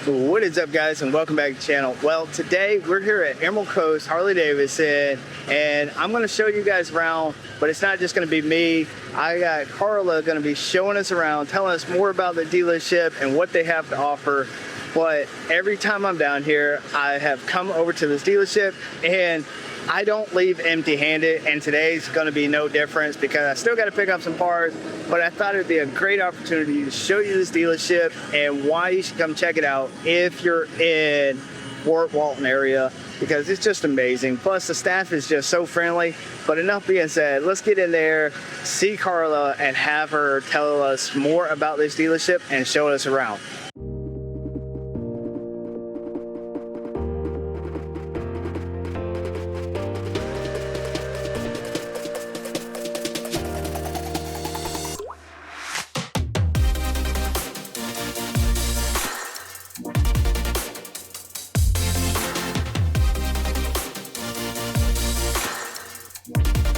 What is up, guys, and welcome back to the channel. Well, today we're here at Emerald Coast Harley Davidson, and I'm going to show you guys around, but it's not just going to be me. I got Carla going to be showing us around, telling us more about the dealership and what they have to offer. But every time I'm down here, I have come over to this dealership and I don't leave empty-handed, and today's going to be no difference because I still got to pick up some parts, but I thought it'd be a great opportunity to show you this dealership and why you should come check it out if you're in Fort Walton area, because it's just amazing. Plus the staff is just so friendly. But enough being said, let's get in there, see Carla, and have her tell us more about this dealership and show us around.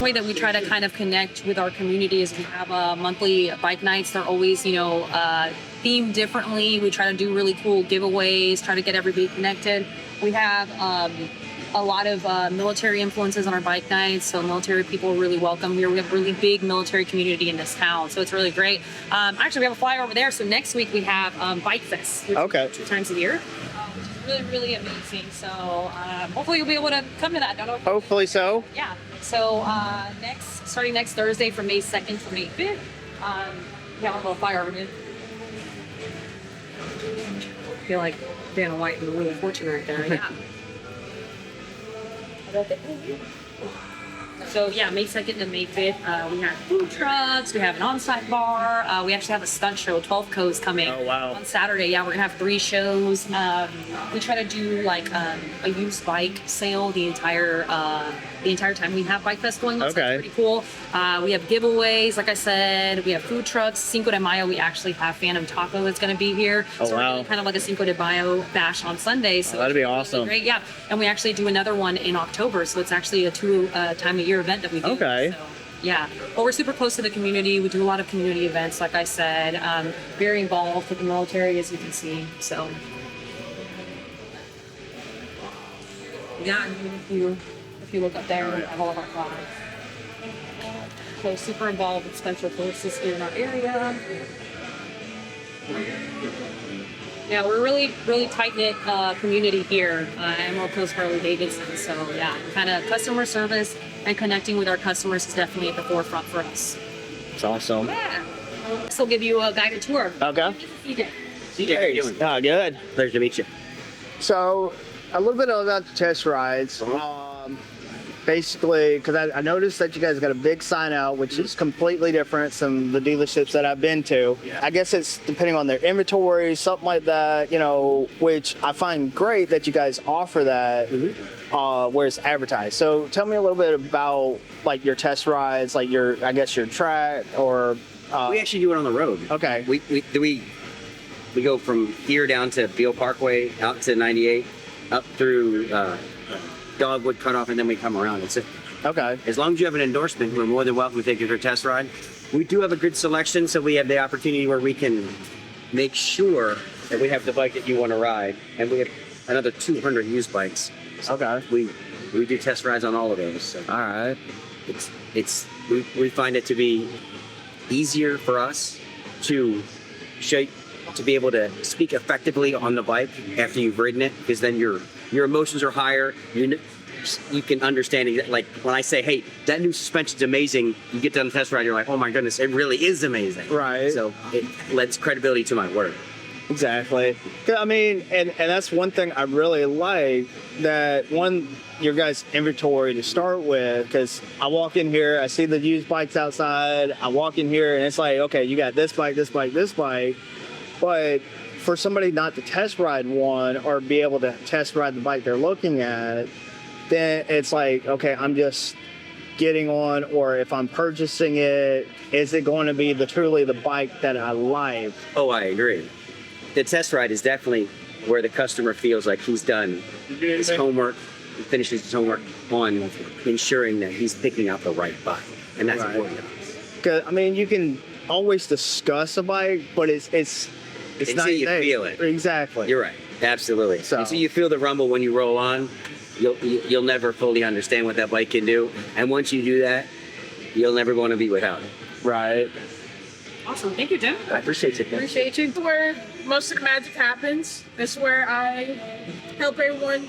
Way that we try to kind of connect with our community is we have monthly bike nights. They're always, themed differently. We try to do really cool giveaways, try to get everybody connected. We have a lot of military influences on our bike nights, so military people are really welcome here. We have a really big military community in this town, so it's really great. Actually, we have a flyer over there, so next week we have Bike Fest, which is 2 times a year. Which is really amazing. So hopefully you'll be able to come to that. Hopefully so. Yeah. So starting next Thursday from May 2nd to May 5th, we have a little fire over here. I feel like Vanna White and the Wheel of Fortune right there. Yeah. So yeah, May 2nd to May 5th, we have food trucks, we have an on-site bar, we actually have a stunt show, 12 Co's coming on Saturday. Yeah, we're gonna have 3 shows. We try to do like a used bike sale the entire time we have Bike Fest going on. So it's pretty cool. We have giveaways, like I said. We have food trucks. Cinco de Mayo, we actually have Phantom Taco that's going to be here. So we're doing kind of like a Cinco de Mayo bash on Sunday. So that'd be awesome. Really great, yeah. And we actually do another one in October, so it's actually a 2 time a year event that we do. Okay. So, yeah, but we're super close to the community. We do a lot of community events, like I said. Very involved with the military, as you can see. So, yeah, if you look up there, we have all of our products. So super involved with special forces here in our area. Yeah, we're really tight-knit community here at Emerald Coast Harley Davidson. So yeah, kind of customer service and connecting with our customers is definitely at the forefront for us. It's awesome. Yeah. So we'll give you a guided tour. Okay. CJ. CJ, how you doing? Oh, good. Pleasure to meet you. So, a little bit about the test rides. Basically, because I noticed that you guys got a big sign out, which is completely different from the dealerships that I've been to. I guess it's depending on their inventory, something like that, which I find great that you guys offer that where it's advertised. So tell me a little bit about like your test rides, like your track, or we actually do it on the road. Okay. We go from here down to Beale Parkway, out to 98, up through Dogwood Cutoff, and then we come around. It's okay. As long as you have an endorsement, we're more than welcome to take you for a test ride. We do have a good selection, so we have the opportunity where we can make sure that we have the bike that you want to ride, and we have another 200 used bikes. So okay. We do test rides on all of those. So all right. We find it to be easier for us to be able to speak effectively on the bike after you've ridden it, because then your emotions are higher. You can understand it. Like when I say, hey, that new suspension's amazing, you get done the test ride, you're like, oh my goodness, it really is amazing. Right. So it lends credibility to my word. Exactly. I mean, and that's one thing I really like, that your guys' inventory to start with, because I walk in here, I see the used bikes outside, I walk in here and it's like, okay, you got this bike, this bike, this bike, but for somebody not to test ride one or be able to test ride the bike they're looking at, then it's like, okay, I'm just getting on, or if I'm purchasing it, is it going to be truly the bike that I like? Oh, I agree. The test ride is definitely where the customer feels like he's done his homework, finishes his homework on ensuring that he's picking out the right bike, and that's important. Because I mean, you can always discuss a bike, but it's not until you feel it. Exactly. You're right. Absolutely. So- And so you feel the rumble when you roll on. You'll never fully understand what that bike can do, and once you do that, you'll never want to be without it. Right. Awesome. Thank you, Jim. I appreciate it. Appreciate you. This is where most of the magic happens. This is where I help everyone,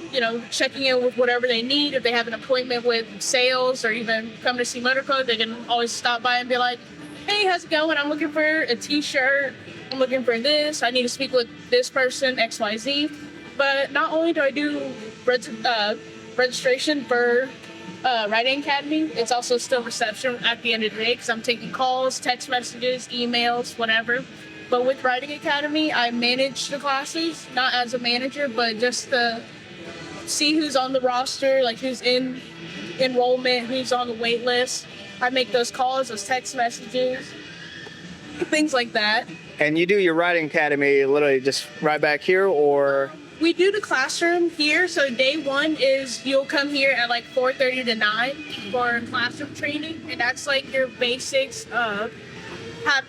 checking in with whatever they need. If they have an appointment with sales or even come to see Motorco, they can always stop by and be like, hey, how's it going? I'm looking for a t-shirt. I'm looking for this. I need to speak with this person, XYZ. But not only do I do registration for Riding Academy, it's also still reception at the end of the day because I'm taking calls, text messages, emails, whatever. But with Riding Academy, I manage the classes, not as a manager, but just to see who's on the roster, like who's in enrollment, who's on the wait list. I make those calls, those text messages, things like that. And you do your riding academy literally just right back here, or? We do the classroom here, so day one is you'll come here at like 4:30 to 9 for classroom training, and that's like your basics of how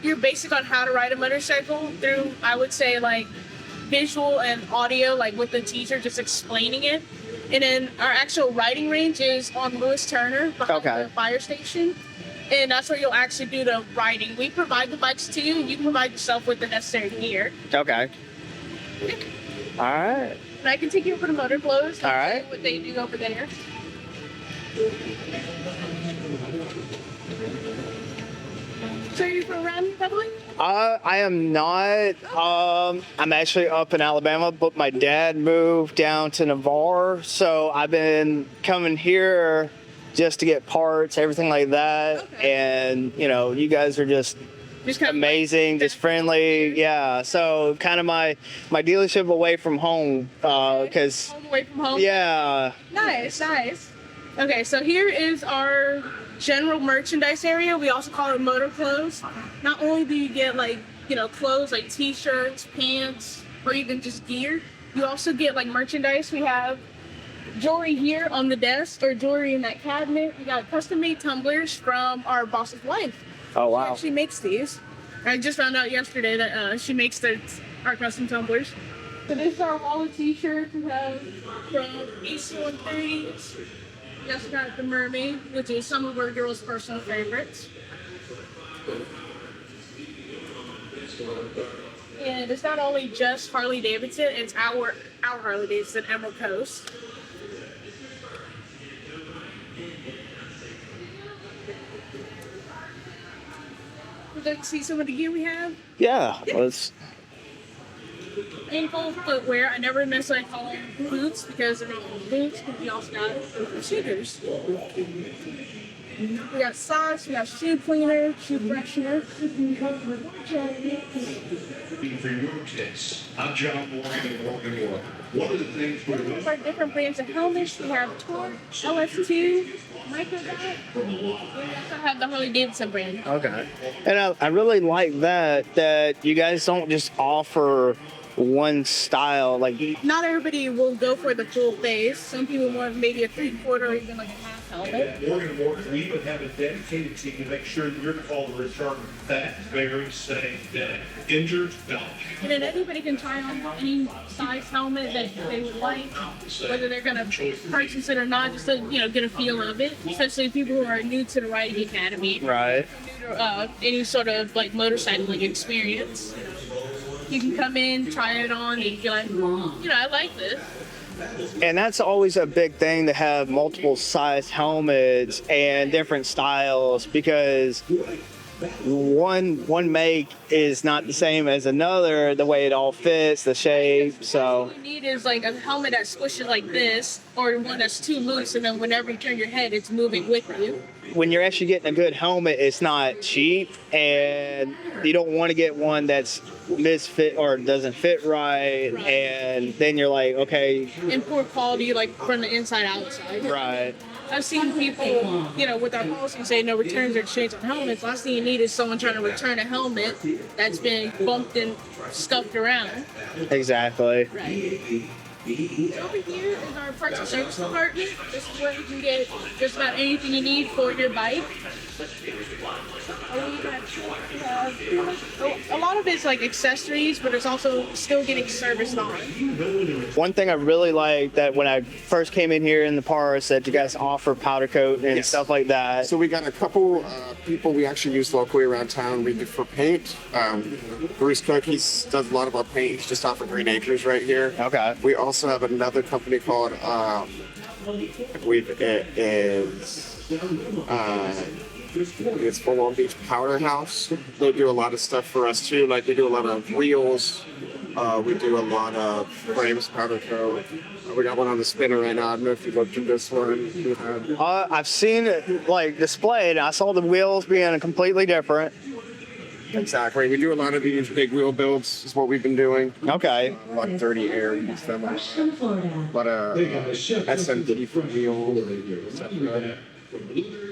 you're basic on how to ride a motorcycle through, I would say, like visual and audio, like with the teacher just explaining it. And then our actual riding range is on Lewis Turner behind the fire station. And that's where you'll actually do the riding. We provide the bikes to you, and you can provide yourself with the necessary gear. Okay. All right. And I can take you over to Motor Clothes. All right. What they do over there. So you're from around here, probably? I am not. I'm actually up in Alabama, but my dad moved down to Navarre, so I've been coming here just to get parts, everything like that. Okay. And you guys are just Just kind of amazing, just friendly. Yeah. So kind of my dealership away from home, because home away from home. yeah. Nice. Okay, so here is our general merchandise area. We also call it Motor Clothes. Not only do you get clothes like t-shirts, pants, or even just gear, you also get like merchandise. We have jewelry here on the desk, or jewelry in that cabinet. We got custom-made tumblers from our boss's wife. Oh She wow. actually makes these. I just found out yesterday that she makes our custom tumblers. So this is our wall of t-shirts we have from AC-130s. We also got the Mermaid, which is some of our girls' personal favorites. And it's not only just Harley Davidson, it's our Harley Davidson Emerald Coast. Would you like to see some of the gear we have? Yeah. Let's. Ankle footwear. I never necessarily call them boots because they're not boots, because we also got sneakers. We got socks, we got shoe cleaner, shoe freshener. For your case, I'm John Morgan of Morgan Moore. One of the things we're We have different brands of helmets. We have Torque, LS2, Microdot. We also have the Harley Davidson brand. Okay. And I really like that you guys don't just offer one style. Like, Not everybody will go for the full face. Some people want maybe a 3/4 or even like a half helmet. Morgan Moore, we even have a dedicated team to make sure that your call to return that very same day. Injured, gone. And then anybody can try on any size helmet that they would like, whether they're going to purchase it or not, just to get a feel of it. Especially people who are new to the riding academy, right. new to any sort of like motorcycling experience. You can come in, try it on, and you're like, I like this. And that's always a big thing, to have multiple size helmets and different styles, because one make is not the same as another, the way it all fits, the shape. So What you need is like a helmet that squishes like this, or one that's too loose, and then whenever you turn your head, it's moving with you. when you're actually getting a good helmet, it's not cheap, and you don't want to get one that's misfit or doesn't fit right, and then you're like, okay, In poor quality, like from the inside outside. right. I've seen people, with our policy say no returns or exchange on helmets. Last thing you need is someone trying to return a helmet that's been bumped and scuffed around. Exactly. Right. Over here is our parts and service department. This is where you can get just about anything you need for your bike. A lot of it's like accessories, but it's also still getting serviced on. One thing I really like that when I first came in here in the parts that you guys offer powder coat and Yes. stuff like that. So we got a couple people we actually use locally around town. We do for paint. Bruce Cook, he does a lot of our paint. He's just off of Green Acres right here. Okay. We also have another company called, I believe it is, it's for Long Beach Powder House. They do a lot of stuff for us too. Like they do a lot of wheels. We do a lot of frames, powder coat. We got one on the spinner right now. I don't know if you looked at this one. We had- I've seen it like displayed. I saw the wheels being completely different. Exactly. We do a lot of these big wheel builds. Is what we've been doing. Okay. A lot of 30 air semis. A lot of SMD for wheels. etc.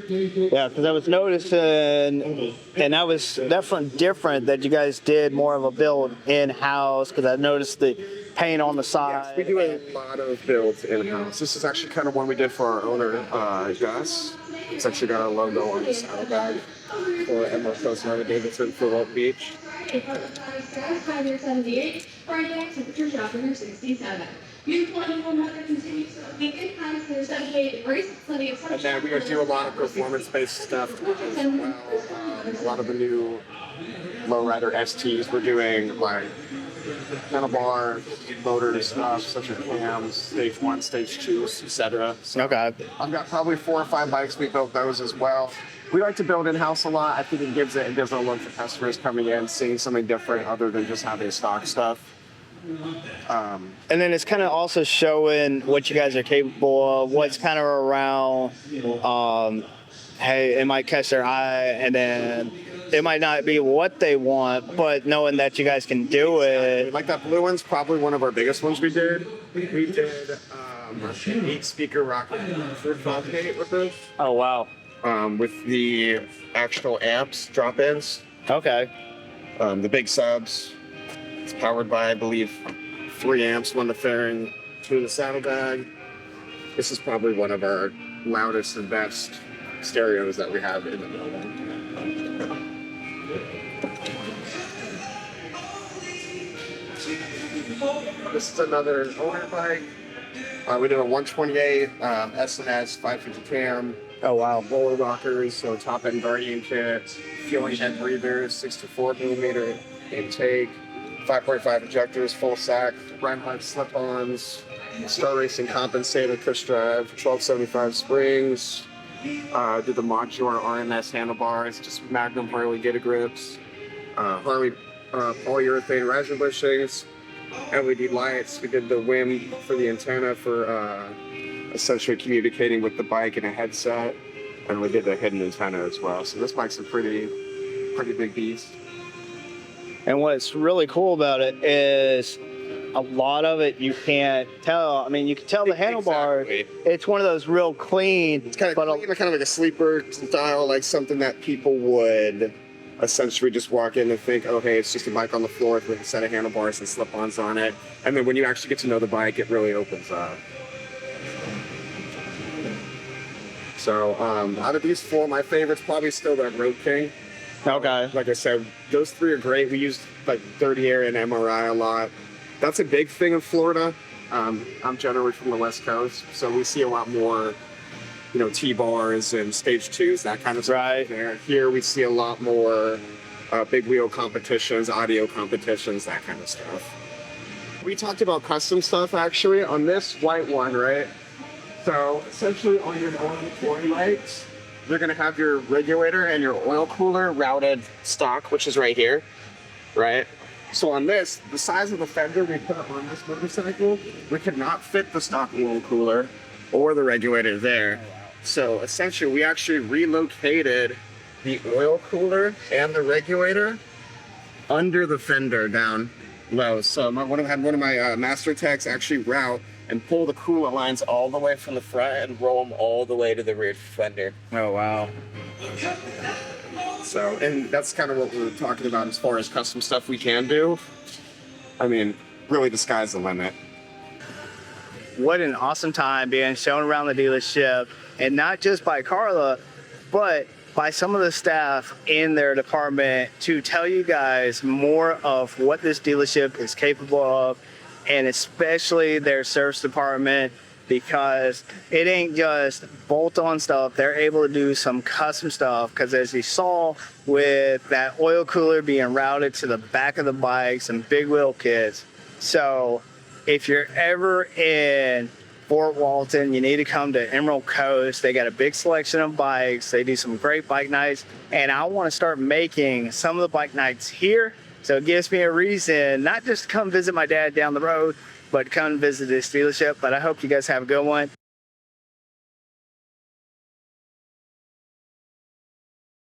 Yeah, because I was noticing, and that was definitely different that you guys did more of a build in-house because I noticed the paint on the side. Yes, we do a lot of builds in-house. This is actually kind of one we did for our owner, Gus. It's actually got a logo on the saddlebag for Emerald Coast Harley Davidson for Long Beach. 78, Friday, temperature dropping to 67. Beautiful animal weather continues for the weekend. Highs near 78 degrees. Plenty of And sunshine. then we do a lot of performance-based stuff as well. A lot of the new lowrider STs. We're doing like handlebar, motor stuff such as cams, stage 1, stage 2, etc. So Okay. I've got probably 4 or 5 bikes. We built those as well. We like to build in-house a lot. I think it gives a look for customers coming in, seeing something different other than just having stock stuff. And then it's kind of also showing what you guys are capable of, what's kind of around. Hey, it might catch their eye, and then it might not be what they want, but knowing that you guys can do it. Like that blue one's probably one of our biggest ones we did. We did an 8-speaker rocket for 5.8 with this. Oh, wow. With the actual amps, drop-ins, Okay. the big subs. It's powered by, I believe, 3 amps, 1 to fairing, 2 to the saddlebag. This is probably one of our loudest and best stereos that we have in the building. This is another owner bike. We did a 128 S&S 550 cam. Oh, wow. Roller rockers, so top end guardian kit, fueling head breathers, 64 millimeter intake, 5.5 injectors, full sack, Reinhardt slip-ons, Star Racing compensator, push drive, 1275 springs. Did the modular RMS handlebars, just Magnum Harley Gita grips, Harley polyurethane riser bushings, LED lights. We did the WIM for the antenna for essentially communicating with the bike in a headset, and we did the hidden antenna as well. So this bike's a pretty big beast. And what's really cool about it is a lot of it you can't tell. I mean, you can tell the handlebar. Exactly. It's one of those real clean. It's kind of clean, kind of like a sleeper style, like something that people would essentially just walk in and think, oh, hey, it's just a bike on the floor with a set of handlebars and slip-ons on it. And then when you actually get to know the bike, it really opens up. So out of these 4, my favorite's probably still that Road King. Okay. Like I said, those 3 are great. We use like 30 air and MRI a lot. That's a big thing in Florida. I'm generally from the West Coast, so we see a lot more, T-bars and stage 2s, that kind of stuff. Right. There. Here we see a lot more big wheel competitions, audio competitions, that kind of stuff. We talked about custom stuff actually on this white one, right? So essentially on your normal toy bikes, you're gonna have your regulator and your oil cooler routed stock, which is right here, right? So on this, the size of the fender we put on this motorcycle, we could not fit the stock oil cooler or the regulator there. So essentially we actually relocated the oil cooler and the regulator under the fender down low. So one of my master techs actually route and pull the coolant lines all the way from the front and roll them all the way to the rear fender. Oh, wow. So, and that's kind of what we were talking about as far as custom stuff we can do. I mean, really the sky's the limit. What an awesome time being shown around the dealership, and not just by Carla, but by some of the staff in their department to tell you guys more of what this dealership is capable of, and especially their service department, because it ain't just bolt-on stuff. They're able to do some custom stuff, because as you saw with that oil cooler being routed to the back of the bikes and big wheel kits. So if you're ever in Fort Walton, you need to come to Emerald Coast. They got a big selection of bikes. They do some great bike nights, and I want to start making some of the bike nights here. So it gives me a reason not just to come visit my dad down the road, but come visit this dealership. But I hope you guys have a good one.